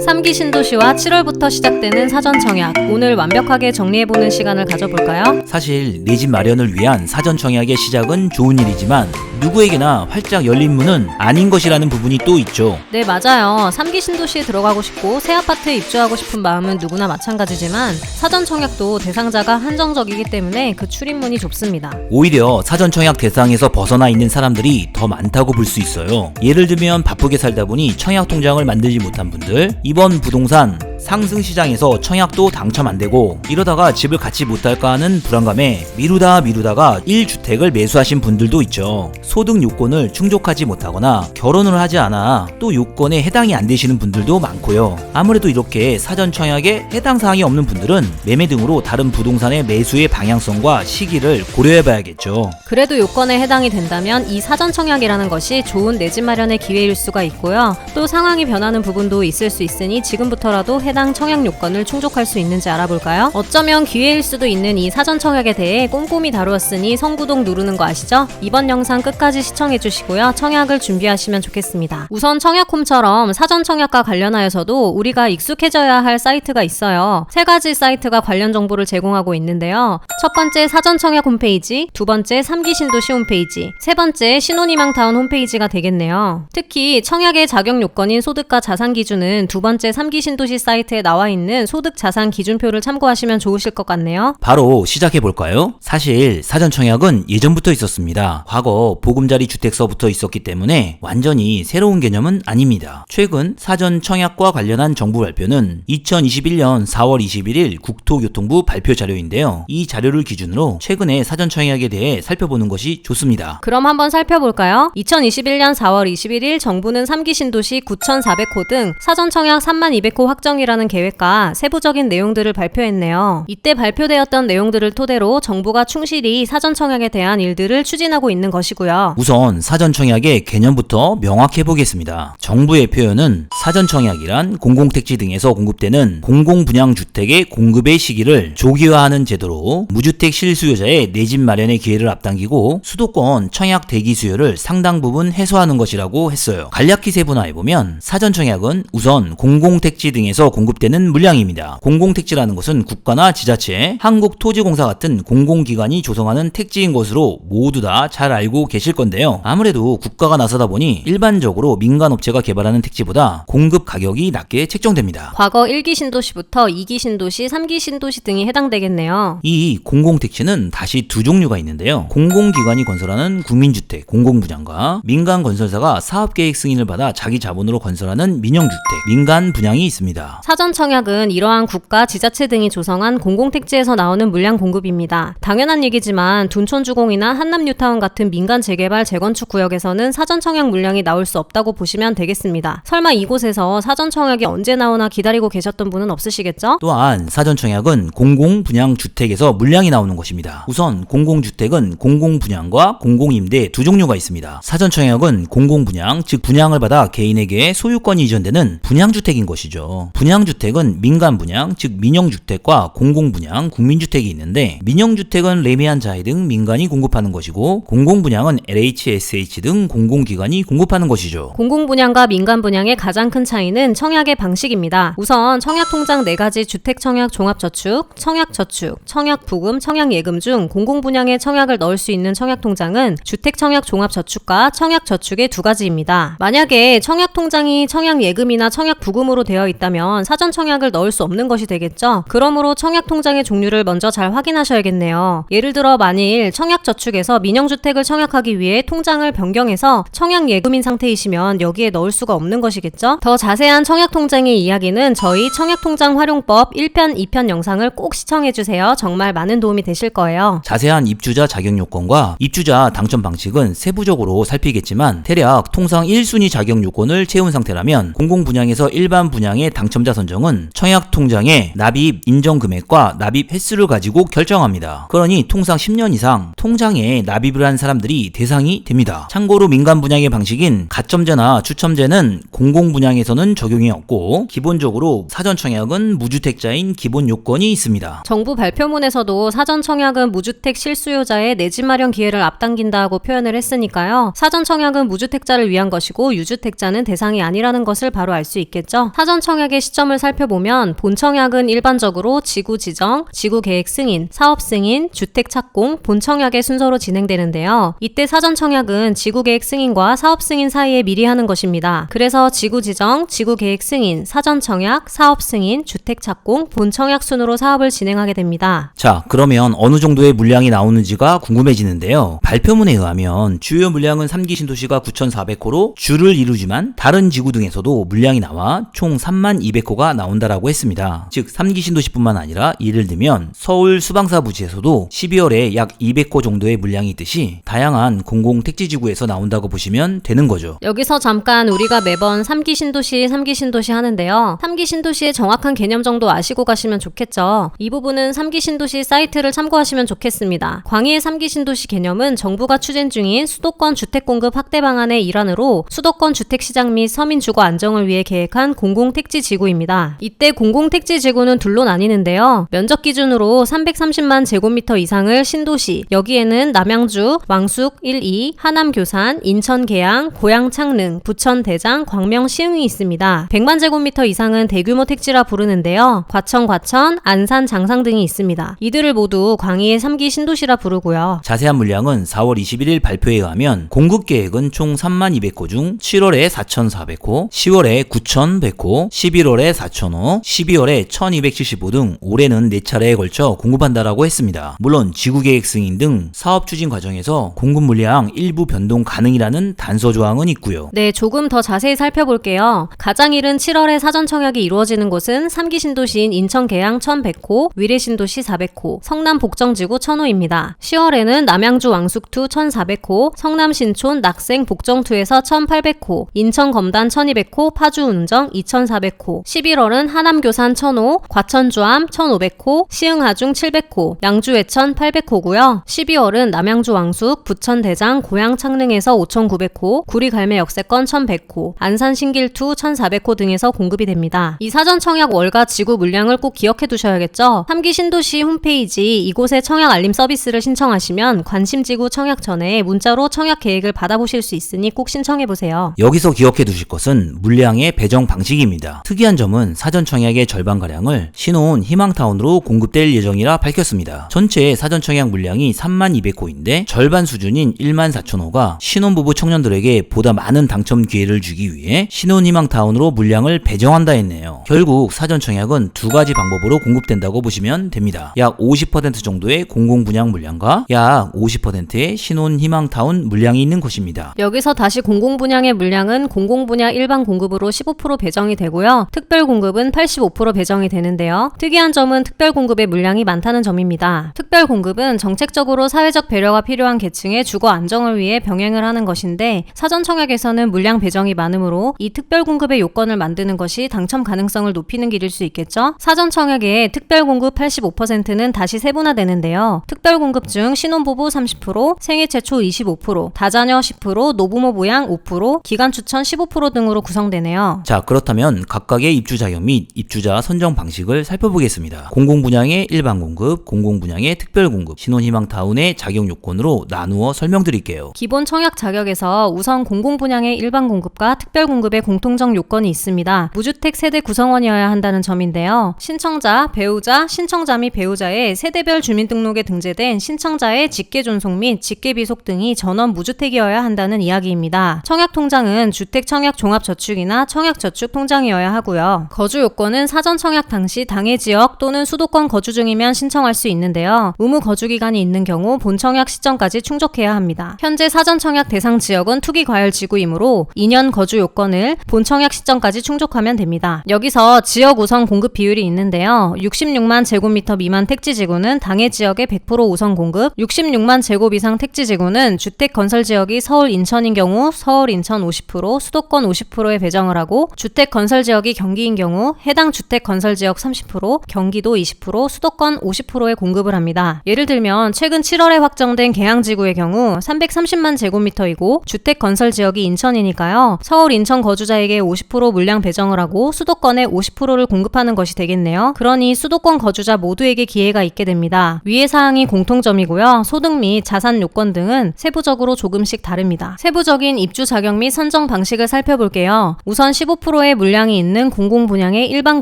3기 신도시와 7월부터 시작되는 사전 청약, 오늘 완벽하게 정리해보는 시간을 가져볼까요? 사실 내 집 마련을 위한 사전 청약의 시작은 좋은 일이지만 누구에게나 활짝 열린 문은 아닌 것이라는 부분이 또 있죠. 네, 맞아요. 3기 신도시에 들어가고 싶고 새 아파트에 입주하고 싶은 마음은 누구나 마찬가지지만 사전 청약도 대상자가 한정적이기 때문에 그 출입문이 좁습니다. 오히려 사전 청약 대상에서 벗어나 있는 사람들이 더 많다고 볼 수 있어요. 예를 들면 바쁘게 살다 보니 청약 통장을 만들지 못한 분들, 이번 부동산 상승 시장에서 청약도 당첨 안 되고 이러다가 집을 갖지 못할까 하는 불안감에 미루다가 1주택을 매수하신 분들도 있죠. 소득 요건을 충족하지 못하거나 결혼을 하지 않아 또 요건에 해당이 안 되시는 분들도 많고요. 아무래도 이렇게 사전 청약에 해당 사항이 없는 분들은 매매 등으로 다른 부동산의 매수의 방향성과 시기를 고려해 봐야겠죠. 그래도 요건에 해당이 된다면 이 사전 청약이라는 것이 좋은 내 집 마련의 기회일 수가 있고요. 또 상황이 변하는 부분도 있을 수 있으니 지금부터라도 해당 청약 요건을 충족할 수 있는지 알아볼까요? 어쩌면 기회일 수도 있는 이 사전 청약에 대해 꼼꼼히 다루었으니 선구독 누르는 거 아시죠? 이번 영상 끝까지 시청해주시고요. 청약을 준비하시면 좋겠습니다. 우선 청약홈처럼 사전 청약과 관련하여서도 우리가 익숙해져야 할 사이트가 있어요. 세 가지 사이트가 관련 정보를 제공하고 있는데요. 첫 번째 사전 청약 홈페이지, 두 번째 3기 신도시 홈페이지, 세 번째 신혼희망타운 홈페이지가 되겠네요. 특히 청약의 자격 요건인 소득과 자산 기준은 두 번째 3기 신도시 사이트에 나와 있는 소득 자산 기준표를 참고하시면 좋으실 것 같네요. 바로 시작해볼까요? 사실 사전 청약은 예전부터 있었습니다. 과거 보금자리 주택서부터 있었기 때문에 완전히 새로운 개념은 아닙니다. 최근 사전 청약과 관련한 정부 발표는 2021년 4월 21일 국토교통부 발표 자료인데요. 이 자료를 기준으로 최근의 사전 청약에 대해 살펴보는 것이 좋습니다. 그럼 한번 살펴볼까요? 2021년 4월 21일 정부는 3기 신도시 9,400호 등 사전 청약 3200호 확정이라는 계획과 세부적인 내용들을 발표했네요. 이때 발표되었던 내용들을 토대로 정부가 충실히 사전 청약에 대한 일들을 추진하고 있는 것이고요. 우선 사전 청약의 개념부터 명확해 보겠습니다. 정부의 표현은 사전 청약이란 공공택지 등에서 공급되는 공공분양주택의 공급의 시기를 조기화하는 제도로 무주택 실수요자의 내 집 마련의 기회를 앞당기고 수도권 청약 대기 수요를 상당 부분 해소하는 것이라고 했어요. 간략히 세분화해보면 사전 청약은 우선 공공택지 등에서 공급되는 물량입니다. 공공택지라는 것은 국가나 지자체, 한국토지공사 같은 공공기관이 조성하는 택지인 것으로 모두 다 잘 알고 계실 건데요. 아무래도 국가가 나서다 보니 일반적으로 민간업체가 개발하는 택지보다 공급 가격이 낮게 책정됩니다. 과거 1기 신도시부터 2기 신도시, 3기 신도시 등이 해당되겠네요. 이 공공택지는 다시 두 종류가 있는데요. 공공기관이 건설하는 국민주택, 공공분양과 민간 건설사가 사업계획 승인을 받아 자기 자본으로 건설하는 민영주택, 민간 분양이 있습니다. 사전 청약은 이러한 국가, 지자체 등이 조성한 공공택지에서 나오는 물량 공급입니다. 당연한 얘기지만 둔촌주공이나 한남뉴타운 같은 민간 재개발, 재건축 구역에서는 사전 청약 물량이 나올 수 없다고 보시면 되겠습니다. 설마 이곳에서 사전 청약이 언제 나오나 기다리고 계셨던 분은 없으시겠죠? 또한 사전 청약은 공공분양주택에서 물량이 나오는 것입니다. 우선 공공주택은 공공분양과 공공임대 두 종류가 있습니다. 사전 청약은 공공분양, 즉 분양을 받아 개인에게 소유권이 이전되는 분양주택인 것이죠. 분양주택은 민간분양, 즉 민영주택과 공공분양, 국민주택이 있는데 민영주택은 레미안 자해 등 민간이 공급하는 것이고 공공분양은 LHSH 등 공공기관이 공급하는 것이죠. 공공분양과 민간분양의 가장 큰 차이는 청약의 방식입니다. 우선 청약통장 4가지 주택청약 종합저축, 청약저축, 청약부금, 청약예금 중 공공분양에 청약을 넣을 수 있는 청약통장은 주택청약 종합저축과 청약저축의 2가지입니다. 만약에 청약통장이 청약예금이나 청약부금으로 되어 있다면 사전 청약을 넣을 수 없는 것이 되겠죠. 그러므로 청약통장의 종류를 먼저 잘 확인하셔야겠네요. 예를 들어 만일 청약저축에서 민영주택을 청약하기 위해 통장을 변경해서 청약예금인 상태이시면 여기에 넣을 수가 없는 것이겠죠. 더 자세한 청약통장의 이야기는 저희 청약통장 활용법 1편, 2편 영상을 꼭 시청해주세요. 정말 많은 도움이 되실 거예요. 자세한 입주자 자격요건과 입주자 당첨 방식은 세부적으로 살피겠지만 대략 통상 1순위 자격요건을 채운 상태라면 공공분양에서 일반 분양의 당첨자 당첨자 선정은 청약통장의 납입 인정 금액과 납입 횟수를 가지고 결정합니다. 그러니 통상 10년 이상 통장에 납입을 한 사람들이 대상이 됩니다. 참고로 민간 분양의 방식인 가점제나 추첨제는 공공분양에서는 적용이 없고 기본적으로 사전청약은 무주택자인 기본 요건이 있습니다. 정부 발표문에서도 사전청약은 무주택 실수요자의 내 집 마련 기회를 앞당긴다고 표현을 했으니까요. 사전청약은 무주택자를 위한 것이고 유주택자는 대상이 아니라는 것을 바로 알 수 있겠죠. 사전청약의 시점을 살펴보면 본청약은 일반적으로 지구 지정, 지구 계획 승인, 사업 승인, 주택 착공, 본청약의 순서로 진행되는데요. 이때 사전청약은 지구 계획 승인과 사업 승인 사이에 미리 하는 것입니다. 그래서 지구 지정, 지구 계획 승인, 사전청약, 사업 승인, 주택 착공, 본청약 순으로 사업을 진행하게 됩니다. 자, 그러면 어느 정도의 물량이 나오는지가 궁금해지는데요. 발표문에 의하면 주요 물량은 3기 신도시가 9,400호로 주를 이루지만 다른 지구 등에서도 물량이 나와 총 32,200호가 나온다라고 했습니다. 즉 3기 신도시뿐만 아니라 예를 들면 서울 수방사 부지에서도 12월에 약 200호 정도의 물량이 있듯이 다양한 공공택지지구에서 나온다고 보시면 되는 거죠. 여기서 잠깐 우리가 매번 3기 신도시, 3기 신도시 하는데요. 3기 신도시의 정확한 개념 정도 아시고 가시면 좋겠죠. 이 부분은 3기 신도시 사이트를 참고하시면 좋겠습니다. 광희의 3기 신도시 개념은 정부가 추진 중인 수도권 주택 공급 확대 방안의 일환으로 수도권 주택 시장 및 서민 주거 안정을 위해 계획한 공공택지 지구입니다. 이때 공공택지 지구는 둘로 나뉘는데요. 면적 기준으로 330만 제곱미터 이상을 신도시, 여기에는 남양주, 왕숙 1, 2, 하남 교산, 인천 계양, 고양 창릉, 부천 대장, 광명 시흥이 있습니다. 100만 제곱미터 이상은 대규모 택지라 부르는데요. 과천, 안산, 장상 등이 있습니다. 이들을 모두 광희의 3기 신도시라 부르고요. 자세한 물량은 4월 21일 발표에 의하면 공급 계획은 총 32,200호 중 7월에 4,400호, 10월에 9,100호, 11월에 4,000호, 12월에 1,275 등 올해는 4차례에 걸쳐 공급한다라고 했습니다. 물론 지구계획 승인 등 사업 추진 과정에서 공급 물량 일부 변동 가능이라는 단서 조항은 있고요. 네, 조금 더 자세히 살펴볼게요. 가장 이른 7월에 사전청약이 이루어지는 곳은 3기 신도시인 인천 계양 1,100호, 위례 신도시 400호, 성남 복정지구 1,000호입니다. 10월에는 남양주 왕숙2 1,400호, 성남 신촌 낙생 복정2에서 1,800호, 인천 검단 1,200호, 파주 운정 2,400호, 11월은 하남 교산 1,000호, 과천 주암 1,500호, 시흥 하중 700호, 양주 외천 800호고요. 12월은 남양주 왕숙, 부천 대장, 고양 창릉에서 5,900호, 구리 갈매 역세권 1,100호, 안산 신길2 1,400호 등에서 공급이 됩니다. 이 사전청약 월가 지구 물량을 꼭 기억해 두셔야겠죠. 3기 신도시 홈페이지 이곳에 청약 알림 서비스를 신청하시면 관심지구 청약 전에 문자로 청약 계획을 받아보실 수 있으니 꼭 신청해보세요. 여기서 기억해 두실 것은 물량의 배정 방식입니다. 특이한 점은 사전청약의 절반가량을 신혼 희망타운으로 공급될 예정이라 밝혔습니다. 전체 사전청약 물량이 32,200호인데 절반 수준인 14,000호가 신혼부부 청년들에게 보다 많은 당첨 기회를 주기 위해 신혼 희망타운으로 물량을 배정한다 했네요. 결국 사전청약은 두 가지 방법으로 공급된다고 보시면 됩니다. 약 50% 정도의 공공분양 물량과 약 50%의 신혼 희망타운 물량이 있는 것입니다. 여기서 다시 공공분양의 물량은 공공분야 일반 공급으로 15% 배정이 되고요. 특별공급은 85% 배정이 되는데요. 특이한 점은 특별공급의 물량이 많다는 점입니다. 특별공급은 정책적으로 사회적 배려가 필요한 계층의 주거 안정을 위해 병행을 하는 것인데 사전청약에서는 물량 배정이 많으므로 이 특별공급의 요건을 만드는 것이 당첨 가능성을 높이는 길일 수 있겠죠. 사전청약의 특별공급 85%는 다시 세분화되는데요. 특별공급 중 신혼부부 30%, 생애 최초 25%, 다자녀 10%, 노부모 부양 5%, 기간 추천 15% 등으로 구성되네요. 자, 그렇다면 각각의 입주 자격 및 입주자 선정 방식을 살펴보겠습니다. 공공분양의 일반 공급, 공공분양의 특별 공급, 신혼희망타운의 자격 요건으로 나누어 설명드릴게요. 기본 청약 자격에서 우선 공공분양의 일반 공급과 특별 공급의 공통적 요건이 있습니다. 무주택 세대 구성원이어야 한다는 점인데요. 신청자, 배우자, 신청자 및 배우자의 세대별 주민등록에 등재된 신청자의 직계존속 및 직계비속 등이 전원 무주택이어야 한다는 이야기입니다. 청약통장은 주택청약종합저축이나 청약저축통장이어야 하고요. 거주 요건은 사전 청약 당시 당해 지역 또는 수도권 거주 중이면 신청할 수 있는데요. 의무 거주 기간이 있는 경우 본청약 시점까지 충족해야 합니다. 현재 사전 청약 대상 지역은 투기과열 지구이므로 2년 거주 요건을 본청약 시점까지 충족하면 됩니다. 여기서 지역 우선 공급 비율이 있는데요. 66만 제곱미터 미만 택지지구는 당해 지역의 100% 우선 공급, 66만 제곱 이상 택지지구는 주택 건설 지역이 서울, 인천인 경우 서울, 인천 50%, 수도권 50%에 배정을 하고 주택 건설 지역이 경기 경기인 경우 해당 주택 건설 지역 30%, 경기도 20%, 수도권 50%의 공급을 합니다. 예를 들면 최근 7월에 확정된 계양지구의 경우 330만 제곱미터이고 주택 건설 지역이 인천이니까요. 서울, 인천 거주자에게 50% 물량 배정을 하고 수도권에 50%를 공급하는 것이 되겠네요. 그러니 수도권 거주자 모두에게 기회가 있게 됩니다. 위의 사항이 공통점이고요. 소득 및 자산 요건 등은 세부적으로 조금씩 다릅니다. 세부적인 입주 자격 및 선정 방식을 살펴볼게요. 우선 15%의 물량이 있는 공공분양의 일반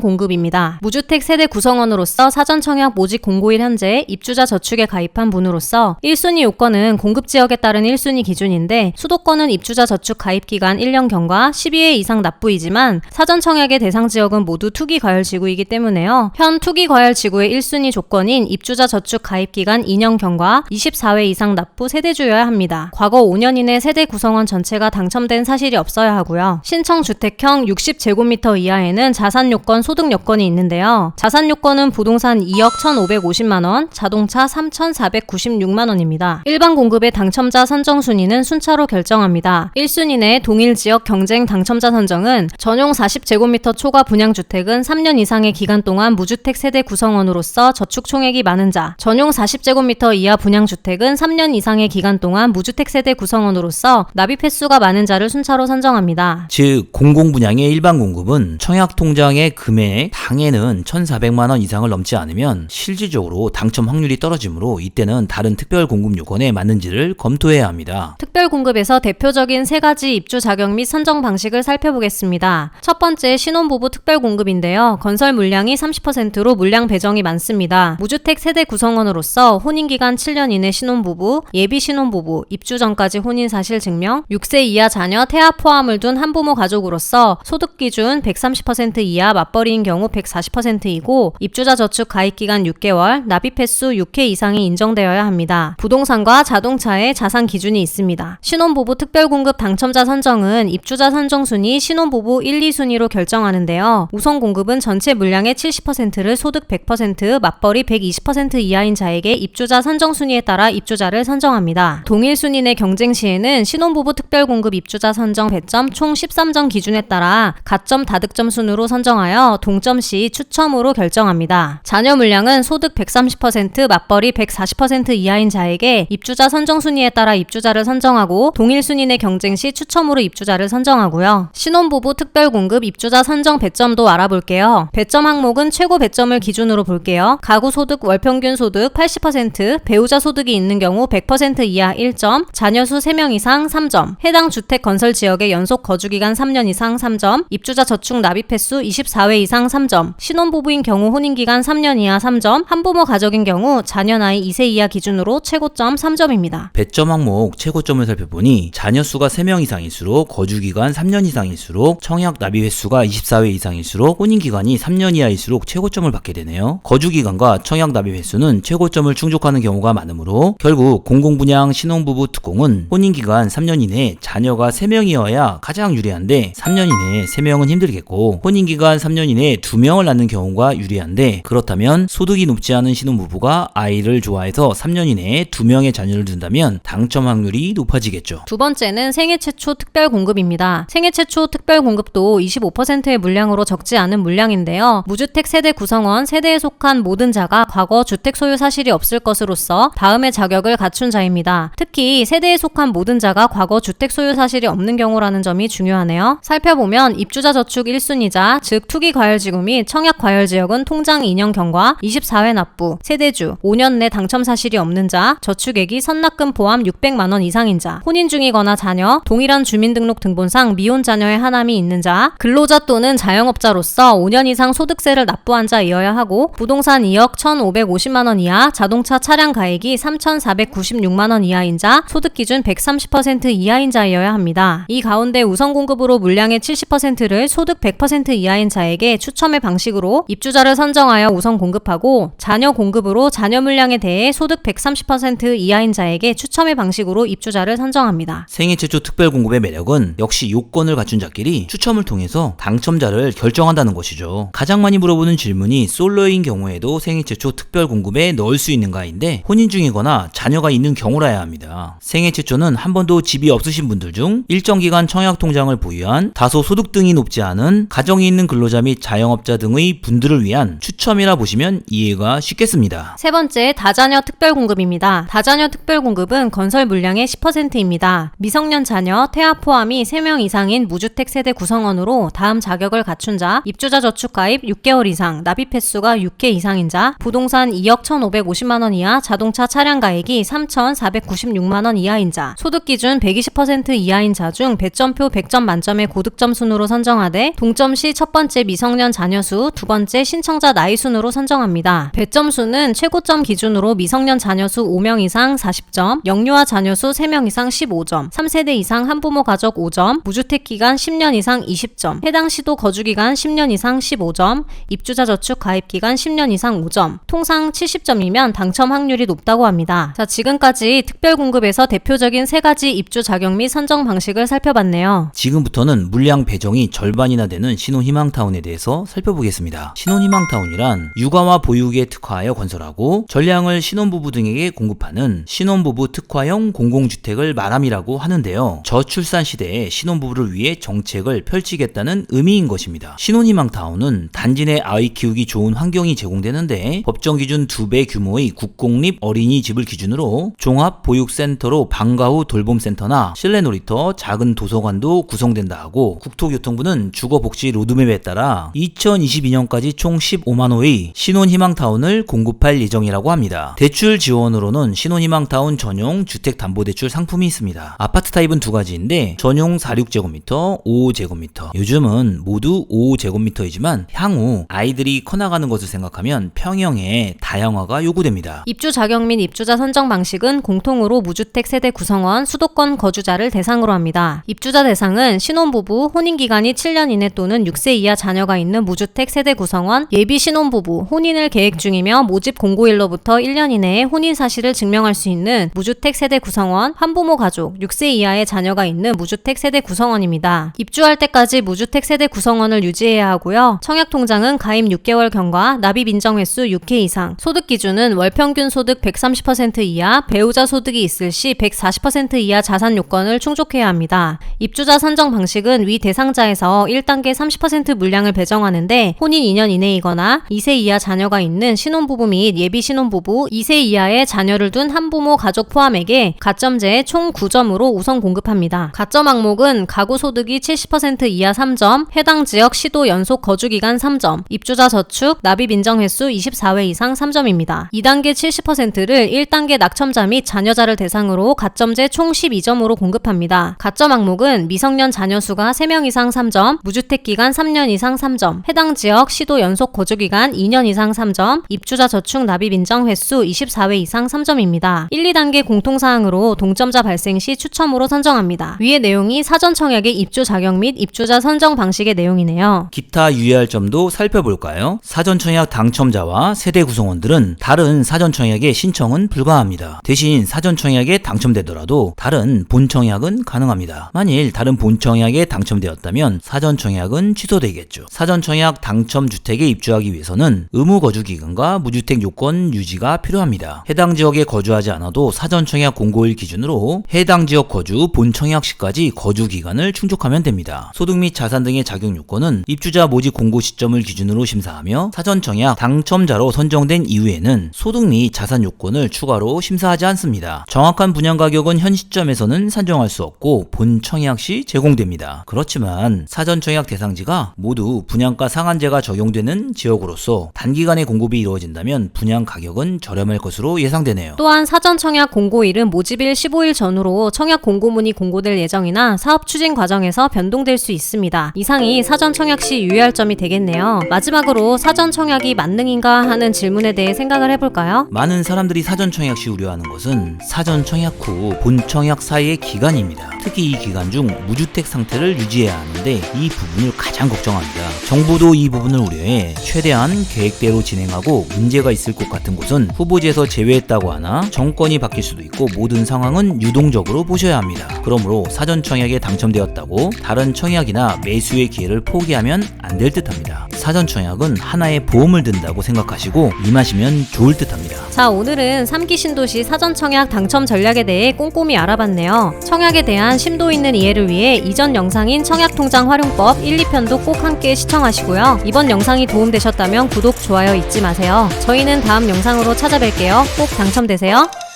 공급입니다. 무주택 세대 구성원으로서 사전 청약 모집 공고일 현재 입주자 저축에 가입한 분으로서 1순위 요건은 공급지역에 따른 1순위 기준인데 수도권은 입주자 저축 가입 기간 1년경과 12회 이상 납부이지만 사전 청약의 대상 지역은 모두 투기 과열 지구이기 때문에요. 현 투기 과열 지구의 1순위 조건인 입주자 저축 가입 기간 2년경과 24회 이상 납부 세대주여야 합니다. 과거 5년 이내 세대 구성원 전체가 당첨된 사실이 없어야 하고요. 신청 주택형 60제곱미터 이하에는 자산 요건, 소득 요건이 있는데요. 자산 요건은 부동산 2억 1,550만원, 자동차 3,496만원입니다. 일반 공급의 당첨자 선정 순위는 순차로 결정합니다. 1순위 내 동일 지역 경쟁 당첨자 선정은 전용 40제곱미터 초과 분양주택은 3년 이상의 기간 동안 무주택 세대 구성원으로서 저축 총액이 많은 자, 전용 40제곱미터 이하 분양주택은 3년 이상의 기간 동안 무주택 세대 구성원으로서 납입 횟수가 많은 자를 순차로 선정합니다. 즉 공공분양의 일반 공급은 청약통장의 금액 당해는 1,400만원 이상을 넘지 않으면 실질적으로 당첨 확률이 떨어지므로 이때는 다른 특별 공급 요건에 맞는지를 검토해야 합니다. 특별 공급에서 대표적인 세 가지 입주 자격 및 선정 방식을 살펴보겠습니다. 첫 번째 신혼부부 특별 공급인데요. 건설 물량이 30%로 물량 배정이 많습니다. 무주택 세대 구성원으로서 혼인기간 7년 이내 신혼부부, 예비 신혼부부, 입주 전까지 혼인 사실 증명, 6세 이하 자녀 태아 포함을 둔 한부모 가족으로서 소득 기준 130% 이하 맞벌이인 경우 140%이고 입주자 저축 가입 기간 6개월, 납입 횟수 6회 이상이 인정되어야 합니다. 부동산과 자동차의 자산 기준이 있습니다. 신혼부부 특별공급 당첨자 선정은 입주자 선정 순위 신혼부부 1, 2순위로 결정하는데요. 우선 공급은 전체 물량의 70%를 소득 100%, 맞벌이 120% 이하인 자에게 입주자 선정 순위에 따라 입주자를 선정합니다. 동일 순위 내 경쟁 시에는 신혼부부 특별공급 입주자 선정 배점 총 13점 기준에 따라 가점 다득점 순으로 선정하여 동점 시 추첨으로 결정합니다. 자녀 물량은 소득 130%, 맞벌이 140% 이하인 자에게 입주자 선정 순위에 따라 입주자를 선정하고 동일 순위 내 경쟁 시 추첨으로 입주자를 선정하고요. 신혼부부 특별공급 입주자 선정 배점도 알아볼게요. 배점 항목은 최고 배점을 기준으로 볼게요. 가구 소득 월평균 소득 80%, 배우자 소득이 있는 경우 100% 이하 1점, 자녀수 3명 이상 3점, 해당 주택 건설 지역의 연속 거주기간 3년 이상 3점, 입주자 저축 납입 횟수 24회 이상 3점, 신혼부부인 경우 혼인기간 3년 이하 3점, 한부모 가족인 경우 자녀 나이 2세 이하 기준으로 최고점 3점입니다. 배점 항목 최고점을 살펴보니 자녀 수가 3명 이상일수록 거주기간 3년 이상일수록 청약 납입 횟수가 24회 이상일수록 혼인기간이 3년 이하일수록 최고점을 받게 되네요. 거주기간과 청약 납입 횟수는 최고점을 충족하는 경우가 많으므로 결국 공공분양 신혼부부 특공은 혼인기간 3년 이내 자녀가 3명이어야 가장 유리한데 3년 이내 3명은 힘들겠고 혼인기간 3년 이내 2명을 낳는 경우가 유리한데 그렇다면 소득이 높지 않은 신혼부부가 아이를 좋아해서 3년 이내에 2명의 자녀를 둔다면 당첨 확률이 높아지겠죠. 두 번째는 생애 최초 특별 공급입니다. 생애 최초 특별 공급도 25%의 물량으로 적지 않은 물량인데요. 무주택 세대 구성원, 세대에 속한 모든 자가 과거 주택 소유 사실이 없을 것으로서 다음의 자격을 갖춘 자입니다. 특히 세대에 속한 모든 자가 과거 주택 소유 사실이 없는 경우라는 점이 중요하네요. 살펴보면 입주자 저축 1순위자, 즉 투기 과열지구 및 청약 과열지역은 통장 2년경과 24회 납부, 세대주, 5년 내 당첨 사실이 없는 자, 저축액이 선납금 포함 600만원 이상인 자, 혼인 중이거나 자녀, 동일한 주민등록 등본상 미혼 자녀의 하남이 있는 자, 근로자 또는 자영업자로서 5년 이상 소득세를 납부한 자이어야 하고 부동산 2억 1,550만원 이하, 자동차 차량 가액이 3,496만원 이하인 자, 소득 기준 130% 이하인 자이어야 합니다. 이 가운데 우선 공급으로 물량의 70%를 소득 100% 이하인 자에게 추첨의 방식으로 입주자를 선정하여 우선 공급하고 자녀 공급으로 자녀 물량에 대해 소득 130% 이하인 자에게 추첨의 방식으로 입주자를 선정합니다. 생애 최초 특별 공급의 매력은 역시 요건을 갖춘 자끼리 추첨을 통해서 당첨자를 결정한다는 것이죠. 가장 많이 물어보는 질문이 솔로인 경우에도 생애 최초 특별 공급에 넣을 수 있는가인데 혼인 중이거나 자녀가 있는 경우라야 합니다. 생애 최초는 한 번도 집이 없으신 분들 중 일정 기간 청약 통장을 보유한 다소 소득 등이 높지 않은 가정 가정이 있는 근로자 및 자영업자 등의 분들을 위한 추첨이라 보시면 이해가 쉽겠습니다. 세 번째, 다자녀 특별공급입니다. 다자녀 특별공급은 건설 물량의 10%입니다. 미성년 자녀, 태아 포함이 3명 이상인 무주택 세대 구성원으로 다음 자격을 갖춘 자, 입주자 저축 가입 6개월 이상, 납입 횟수가 6회 이상인 자, 부동산 2억 1,550만원 이하, 자동차 차량 가액이 3,496만원 이하인 자, 소득 기준 120% 이하인 자 중 배점표 100점 만점의 고득점 순으로 선정하되 동점 시 첫 번째 미성년 자녀 수, 두 번째 신청자 나이 순으로 선정합니다. 배점 수는 최고점 기준으로 미성년 자녀 수 5명 이상 40점, 영유아 자녀 수 3명 이상 15점, 3세대 이상 한부모 가족 5점, 무주택 기간 10년 이상 20점, 해당 시도 거주 기간 10년 이상 15점, 입주자 저축 가입 기간 10년 이상 5점, 통상 70점이면 당첨 확률이 높다고 합니다. 자, 지금까지 특별공급에서 대표적인 3가지 입주 자격 및 선정 방식을 살펴봤네요. 지금부터는 물량 배정이 절반이나 되는 신혼희망타운에 대해서 살펴보겠습니다. 신혼희망타운이란 육아와 보육에 특화하여 건설하고 전량을 신혼부부 등에게 공급하는 신혼부부 특화형 공공주택을 말함이라고 하는데요. 저출산 시대에 신혼부부를 위해 정책을 펼치겠다는 의미인 것입니다. 신혼희망타운은 단지 내 아이 키우기 좋은 환경이 제공되는데 법정 기준 2배 규모의 국공립 어린이집을 기준으로 종합보육센터로 방과 후 돌봄센터나 실내 놀이터, 작은 도서관도 구성된다 하고 국토교통부는 주거복지 로드맵에 따라 2022년까지 총 15만 호의 신혼희망타운을 공급할 예정이라고 합니다. 대출 지원으로는 신혼희망타운 전용 주택담보대출 상품이 있습니다. 아파트 타입은 2가지인데 전용 46제곱미터, 55제곱미터. 요즘은 모두 55제곱미터이지만 향후 아이들이 커나가는 것을 생각하면 평형의 다양화가 요구됩니다. 입주 자격 및 입주자 선정 방식은 공통으로 무주택 세대 구성원, 수도권 거주자를 대상으로 합니다. 입주자 대상은 신혼부부, 혼인기간이 7년 이내 또는 6세 이하 자녀가 있는 무주택 세대 구성원, 예비 신혼부부, 혼인을 계획 중이며 모집 공고일로부터 1년 이내에 혼인 사실을 증명할 수 있는 무주택 세대 구성원, 한부모 가족, 6세 이하의 자녀가 있는 무주택 세대 구성원입니다. 입주할 때까지 무주택 세대 구성원을 유지해야 하고요. 청약통장은 가입 6개월 경과, 납입 인정 횟수 6회 이상, 소득 기준은 월평균 소득 130% 이하, 배우자 소득이 있을 시 140% 이하 자산 요건을 충족해야 합니다. 입주자 선정 방식은 위 대상자에서 1단계 30% 물량을 배정하는데 혼인 2년 이내이거나 2세 이하 자녀가 있는 신혼부부 및 예비 신혼부부, 2세 이하의 자녀를 둔 한부모 가족 포함에게 가점제 총 9점으로 우선 공급합니다. 가점 항목은 가구 소득이 70% 이하 3점, 해당 지역 시도 연속 거주기간 3점, 입주자 저축, 납입 인정 횟수 24회 이상 3점입니다. 2단계 70%를 1단계 낙첨자 및 자녀자를 대상으로 가점제 총 12점으로 공급합니다. 가점 항목은 미성년 자녀 수가 3명 이상 3점, 무주택 기간 3년 이상 3점, 해당 지역 시도 연속 거주기간 2년 이상 3점, 입주자 저축 납입 인정 횟수 24회 이상 3점입니다. 1, 2단계 공통사항으로 동점자 발생 시 추첨으로 선정합니다. 위의 내용이 사전 청약의 입주 자격 및 입주자 선정 방식의 내용이네요. 기타 유의할 점도 살펴볼까요? 사전 청약 당첨자와 세대 구성원들은 다른 사전 청약의 신청은 불가합니다. 대신 사전 청약에 당첨되더라도 다른 본 청약은 가능합니다. 만일 다른 본 청약에 당첨되었다면 사전 청약은 취소되겠죠. 사전 청약 당첨 주택에 입주하기 위해서는 의무 거주 기간과 무주택 요건 유지가 필요합니다. 해당 지역에 거주하지 않아도 사전 청약 공고일 기준으로 해당 지역 거주 본 청약 시까지 거주 기간을 충족하면 됩니다. 소득 및 자산 등의 자격 요건은 입주자 모집 공고 시점을 기준으로 심사하며 사전 청약 당첨자로 선정된 이후에는 소득 및 자산 요건을 추가로 심사하지 않습니다. 정확한 분양 가격은 현 시점에서는 산정할 수 없고 본 청약 시 제공됩니다. 그렇지만 사전 청약 대상지가 모두 분양가 상한제가 적용되는 지역으로서 단기간에 공급이 이루어진다면 분양 가격은 저렴할 것으로 예상되네요. 또한 사전 청약 공고일은 모집일 15일 전후로 청약 공고문이 공고될 예정이나 사업 추진 과정에서 변동될 수 있습니다. 이상이 사전 청약 시 유의할 점이 되겠네요. 마지막으로 사전 청약이 만능인가 하는 질문에 대해 생각을 해볼까요? 많은 사람들이 사전 청약 시 우려하는 것은 사전 청약 후 본 청약 사이의 기간입니다. 특히 이 기간 중 무주택 상태를 유지해야 하는데 이 부분을 가장 걱정합니다. 정부도 이 부분을 우려해 최대한 계획대로 진행하고 문제가 있을 것 같은 곳은 후보지에서 제외했다고 하나 정권이 바뀔 수도 있고 모든 상황은 유동적으로 보셔야 합니다. 그러므로 사전 청약에 당첨되었다고 다른 청약이나 매수의 기회를 포기하면 안 될 듯합니다. 사전 청약은 하나의 보험을 든다고 생각하시고 임하시면 좋을 듯 합니다. 자, 오늘은 3기 신도시 사전 청약 당첨 전략에 대해 꼼꼼히 알아봤네요. 청약에 대한 심도 있는 이해를 위해 이전 영상인 청약통장 활용법 1, 2편도 꼭 함께 시청하시고요. 이번 영상이 도움되셨다면 구독, 좋아요 잊지 마세요. 저희는 다음 영상으로 찾아뵐게요. 꼭 당첨되세요.